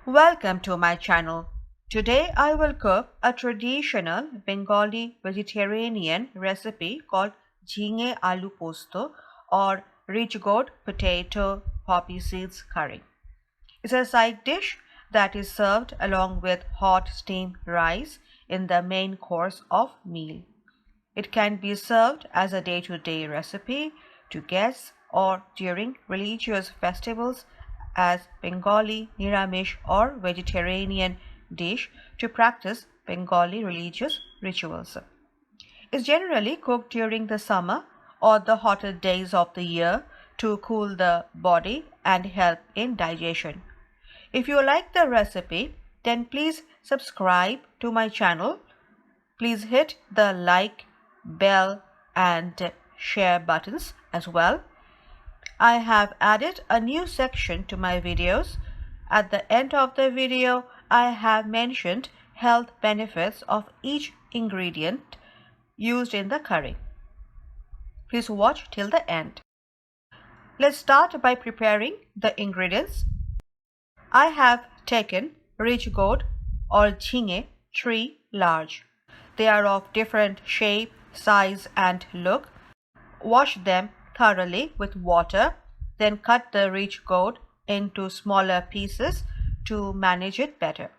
Welcome to my channel. Today I will cook a traditional Bengali vegetarian recipe called jhinge aloo posto or rich gourd potato poppy seeds curry. It's a side dish that is served along with hot steamed rice in the main course of meal. It can be served as a day-to-day recipe to guests or during religious festivals as Bengali Niramish or vegetarian dish to practice Bengali religious rituals. It's generally cooked during the summer or the hotter days of the year to cool the body and help in digestion. If you like the recipe, then please subscribe to my channel. Please hit the like, bell and share buttons as well. I have added a new section to my videos. At the end of the video, I have mentioned health benefits of each ingredient used in the curry. Please watch till the end. Let's start by preparing the ingredients. I have taken rich gourd or jhinge 3 large. They are of different shape, size and look. Wash them thoroughly with water, then cut the rich gourd into smaller pieces to manage it better.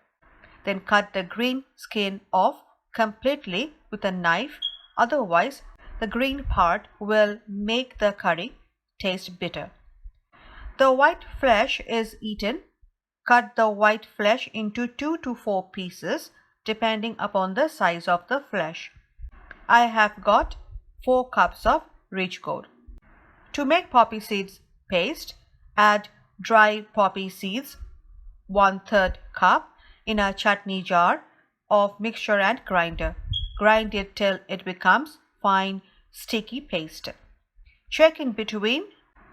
Then cut the green skin off completely with a knife, otherwise the green part will make the curry taste bitter. The white flesh is eaten. Cut the white flesh into 2 to 4 pieces depending upon the size of the flesh. I have got 4 cups of rich gourd. To make poppy seeds paste, add dry poppy seeds 1/3 cup in a chutney jar of mixture and grinder. Grind it till it becomes fine sticky paste. Check in between.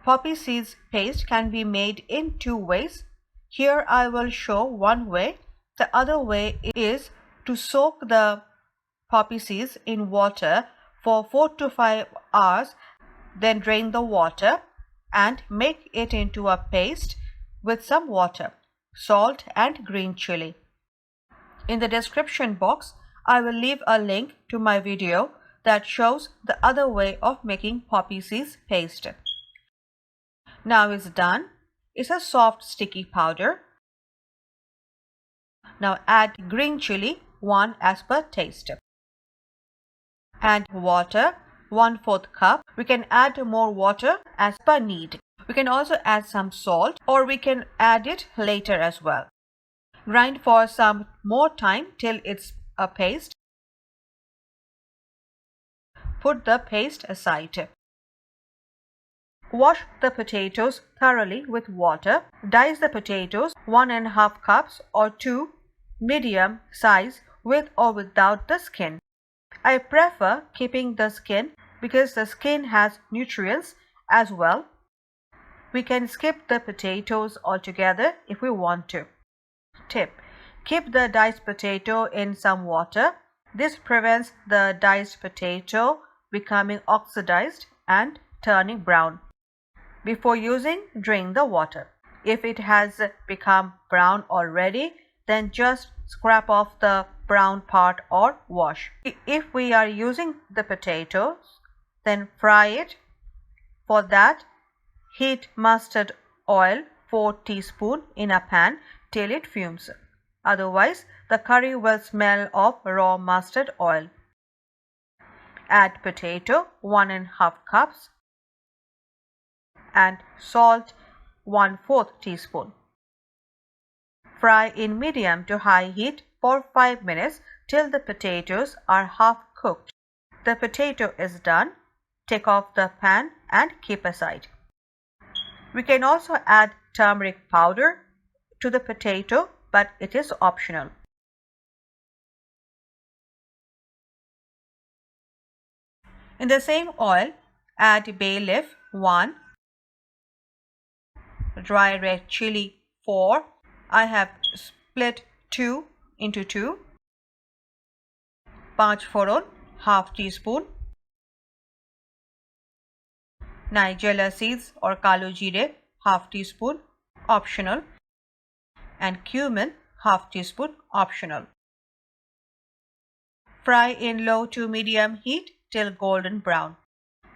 Poppy seeds paste can be made in 2 ways. Here I will show one way. The other way is to soak the poppy seeds in water for 4 to 5 hours, then drain the water and make it into a paste with some water, salt and green chili. In the description box, I will leave a link to my video that shows the other way of making poppy seeds paste. Now it's done. It's a soft sticky powder. Now add green chili 1 as per taste. And water 1/4 cup. We can add more water as per need. We can also add some salt or we can add it later as well. Grind for some more time till it's a paste. Put the paste aside. Wash the potatoes thoroughly with water. Dice the potatoes 1½ cups or 2 medium size with or without the skin. I prefer keeping the skin because the skin has nutrients as well. We can skip the potatoes altogether if we want to. Tip: keep the diced potato in some water. This prevents the diced potato becoming oxidized and turning brown. Before using, drain the water. If it has become brown already, then just scrape off the brown part or wash. If we are using the potatoes, then fry it. For that, heat mustard oil 4 teaspoons in a pan till it fumes. Otherwise, the curry will smell of raw mustard oil. Add potato 1½ cups and salt 1/4 teaspoon. Fry in medium to high heat for 5 minutes till the potatoes are half cooked. The potato is done. Take off the pan and keep aside. We can also add turmeric powder to the potato, but it is optional. In the same oil, add bay leaf 1, dry red chili 4. I have split 2 into 2. Panch foron ½ teaspoon. Nigella seeds or kalo jeera ½ teaspoon, optional. and cumin half teaspoon optional. Fry in low to medium heat till golden brown.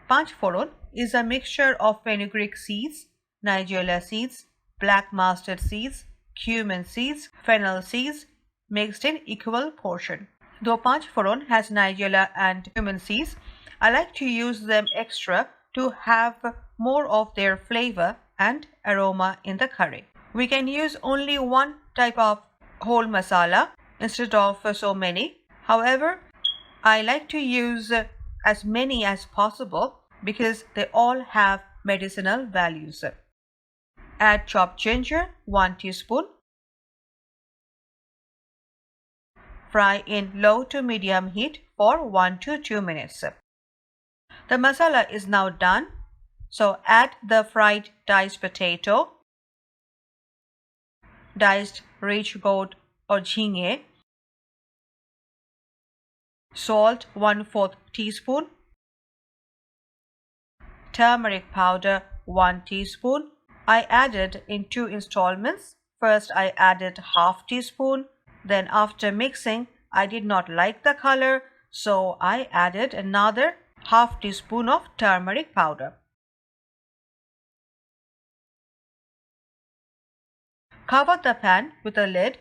Panchforon is a mixture of fenugreek seeds, nigella seeds, black mustard seeds, cumin seeds, fennel seeds mixed in equal portion. Though Panchforon has nigella and cumin seeds, I like to use them extra to have more of their flavor and aroma in the curry. We can use only one type of whole masala instead of so many. However, I like to use as many as possible because they all have medicinal values. Add chopped ginger 1 teaspoon. Fry in low to medium heat for 1 to 2 minutes. The masala is now done, so add the fried diced potato, diced rich gourd or jhinge, salt 1/4 teaspoon, turmeric powder 1 teaspoon. I added in 2 installments. First I added half teaspoon, then after mixing I did not like the color, so I added another half teaspoon of turmeric powder. Cover the pan with a lid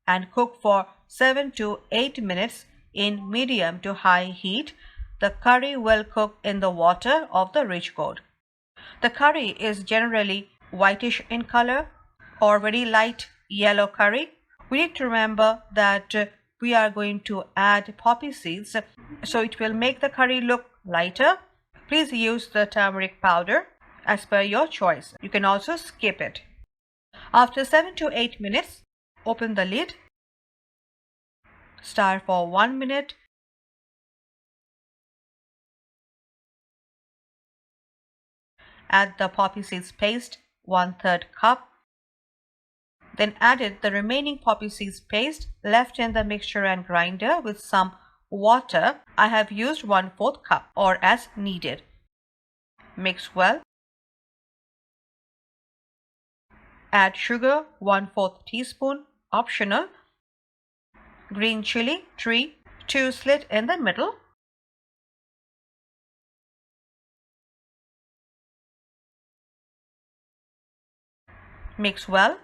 and cook for 7 to 8 minutes in medium to high heat. The curry will cook in the water of the rich gourd. The curry is generally whitish in color or very light yellow curry. We need to remember that we are going to add poppy seeds, so it will make the curry look lighter. Please use the turmeric powder as per your choice. You can also skip it. After 7 to 8 minutes, open the lid, stir for 1 minute. Add the poppy seeds paste 1/3 cup. Then added the remaining poppy seeds paste left in the mixture and grinder with some water. I have used 1/4 cup or as needed. Mix well. Add sugar 1/4 teaspoon optional. Green chili 3, 2 slit in the middle. Mix well.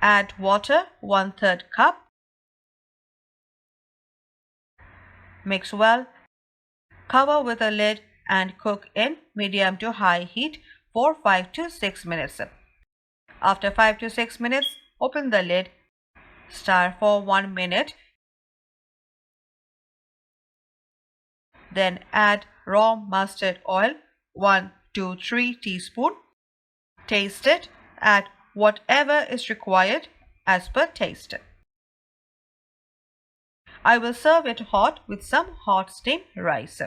Add water 1/3 cup. Mix well. Cover with a lid and cook in medium to high heat for 5 to 6 minutes. After 5 to 6 minutes, open the lid, stir for 1 minute. Then add raw mustard oil 1 to 3 teaspoon. Taste it. Add whatever is required as per taste. I will serve it hot with some hot steamed rice.